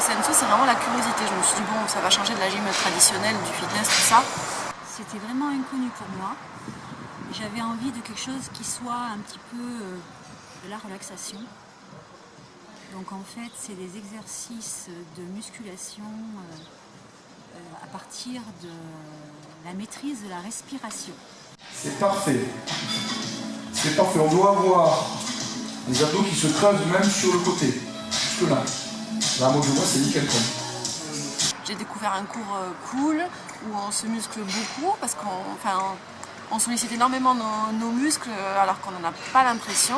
Senso, c'est vraiment la curiosité. Je me suis dit, bon, ça va changer de la gym traditionnelle, du fitness, tout ça. C'était vraiment inconnu pour moi. J'avais envie de quelque chose qui soit un petit peu de la relaxation. Donc en fait, c'est des exercices de musculation à partir de la maîtrise de la respiration. C'est parfait. C'est parfait. On doit avoir les abdos qui se creusent même sur le côté. Jusque là. Là, moi, je vois, c'est nickel comme. J'ai découvert un cours cool où on se muscle beaucoup parce qu'on sollicite énormément nos muscles alors qu'on n'en a pas l'impression.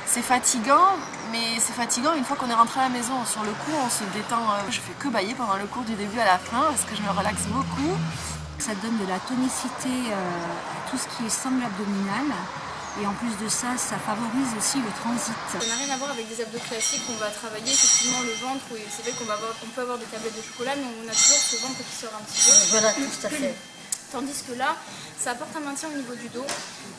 C'est fatigant, mais c'est fatigant une fois qu'on est rentré à la maison. Sur le coup, on se détend. Je fais que bâiller pendant le cours du début à la fin parce que je me relaxe beaucoup. Ça donne de la tonicité à tout ce qui est sangle abdominale. Et en plus de ça, ça favorise aussi le transit. Ça n'a rien à voir avec des abdos classiques. On va travailler effectivement le ventre. Oui, c'est vrai qu'on peut avoir des tablettes de chocolat, mais on a toujours ce ventre qui sort un petit peu. Voilà, tout à fait. Tandis que là, ça apporte un maintien au niveau du dos.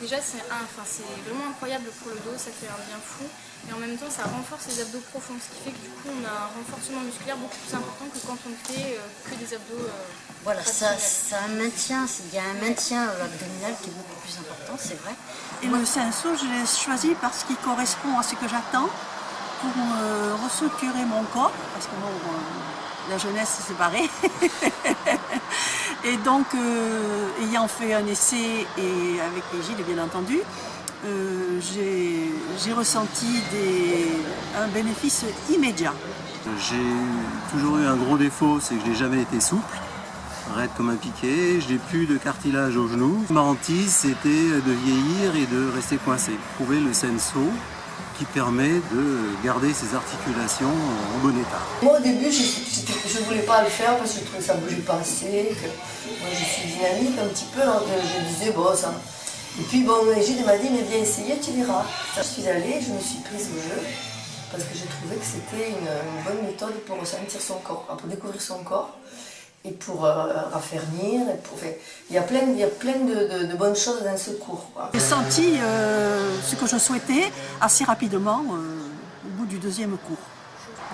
Déjà, c'est vraiment incroyable pour le dos, ça fait un bien fou. Et en même temps, ça renforce les abdos profonds, ce qui fait que du coup, on a un renforcement musculaire beaucoup plus important que quand on ne fait que des abdos. Voilà, ça maintient, il y a un maintien abdominal qui est beaucoup plus important, c'est vrai. Et le Senso, je l'ai choisi parce qu'il correspond à ce que j'attends pour restructurer mon corps, parce que bon, la jeunesse c'est séparée. Et donc, ayant fait un essai et avec Gilles, bien entendu, j'ai ressenti un bénéfice immédiat. J'ai toujours eu un gros défaut, c'est que je n'ai jamais été souple, raide comme un piquet, je n'ai plus de cartilage au genou. Ma hantise, c'était de vieillir et de rester coincé. Trouver le Senso qui permet de garder ses articulations en bon état. Moi au début, je ne voulais pas le faire parce que je trouvais que ça ne bougeait pas assez, que moi je suis dynamique un petit peu, donc je disais bon ça. Et puis bon, Gilles m'a dit mais viens essayer, tu verras. Je suis allée, je me suis prise au jeu parce que j'ai trouvé que c'était une bonne méthode pour ressentir son corps, pour découvrir son corps et pour raffermir. Il y a plein de bonnes choses dans ce cours. J'ai senti ce que je souhaitais assez rapidement au bout du deuxième cours.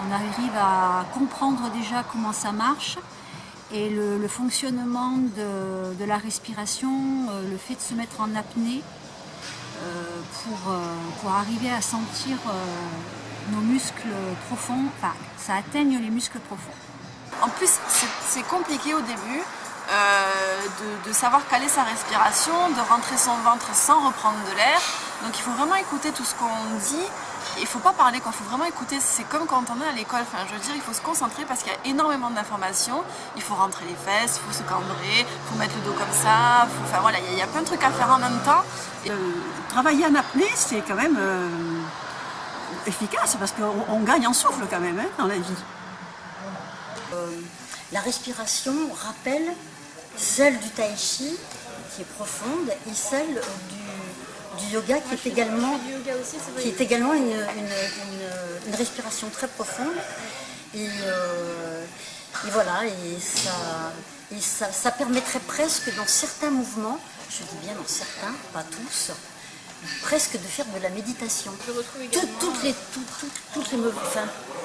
On arrive à comprendre déjà comment ça marche et le fonctionnement de la respiration, le fait de se mettre en apnée pour arriver à sentir nos muscles profonds, enfin ça atteigne les muscles profonds. En plus, c'est compliqué au début de savoir caler sa respiration, de rentrer son ventre sans reprendre de l'air. Donc il faut vraiment écouter tout ce qu'on dit. Il ne faut pas parler, il faut vraiment écouter. C'est comme quand on est à l'école. Enfin, je veux dire, il faut se concentrer parce qu'il y a énormément d'informations. Il faut rentrer les fesses, il faut se cambrer, il faut mettre le dos comme ça. Enfin, voilà, il y a plein de trucs à faire en même temps. Travailler en apnée, c'est quand même efficace parce qu'on gagne en souffle quand même dans la vie. La respiration rappelle celle du tai chi qui est profonde et celle du yoga qui est également une respiration très profonde et voilà, et ça permettrait presque dans certains mouvements, je dis bien dans certains, pas tous, presque de faire de la méditation.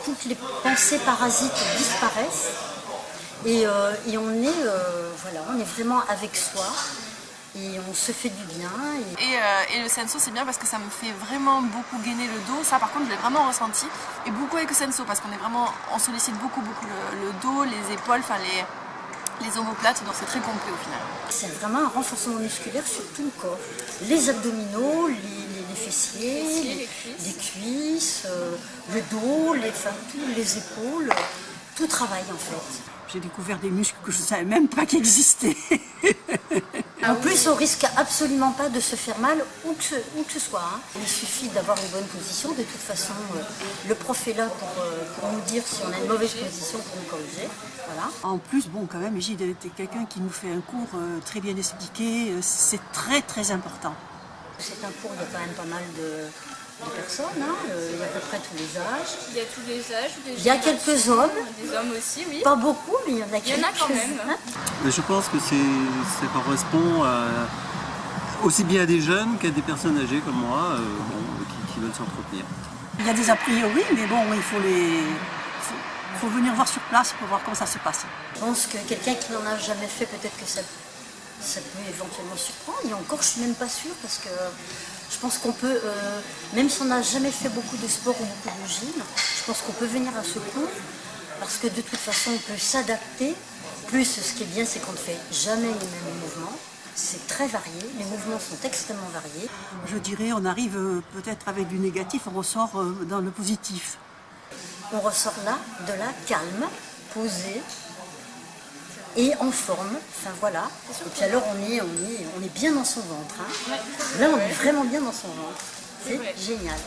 Toutes les pensées parasites disparaissent et on est vraiment avec soi. Et on se fait du bien. Et le Senso, c'est bien parce que ça me fait vraiment beaucoup gainer le dos. Ça, par contre, je l'ai vraiment ressenti. Et beaucoup avec le Senso, parce on sollicite beaucoup le dos, les épaules, enfin les omoplates. Donc c'est très complet au final. C'est vraiment un renforcement musculaire sur tout le corps. Les abdominaux, les fessiers, les cuisses, le dos, les épaules. Tout travaille en fait. J'ai découvert des muscles que je ne savais même pas qu'ils existaient. En plus, on risque absolument pas de se faire mal où que ce soit. Hein. Il suffit d'avoir une bonne position. De toute façon, le prof est là pour nous dire si on a une mauvaise position pour nous corriger. Voilà. En plus, bon, quand même, Gilles était quelqu'un qui nous fait un cours très bien expliqué. C'est très, très important. C'est un cours, il y a quand même pas mal de personnes, hein. Il y a à peu près tous les âges. Il y a tous les âges. Il y a quelques hommes. Des hommes aussi, oui. Pas beaucoup, mais il y en a quelques. Il y en a quand même. Mais je pense que ça correspond aussi bien à des jeunes qu'à des personnes âgées comme moi qui veulent s'entretenir. Il y a des a priori, mais bon, il Il faut venir voir sur place pour voir comment ça se passe. Je pense que quelqu'un qui n'en a jamais fait, peut-être que ça peut éventuellement surprendre. Et encore, je ne suis même pas sûre parce que je pense qu'on peut, même si on n'a jamais fait beaucoup de sport ou beaucoup de gym, je pense qu'on peut venir à ce cours parce que de toute façon, on peut s'adapter. Plus, ce qui est bien, c'est qu'on ne fait jamais les mêmes mouvements. C'est très varié, les mouvements sont extrêmement variés. Je dirais, on arrive peut-être avec du négatif, on ressort dans le positif. On ressort là, de là, calme, posé et en forme. Enfin voilà. Et puis alors on est bien dans son ventre. Hein. Là, on est vraiment bien dans son ventre. C'est génial.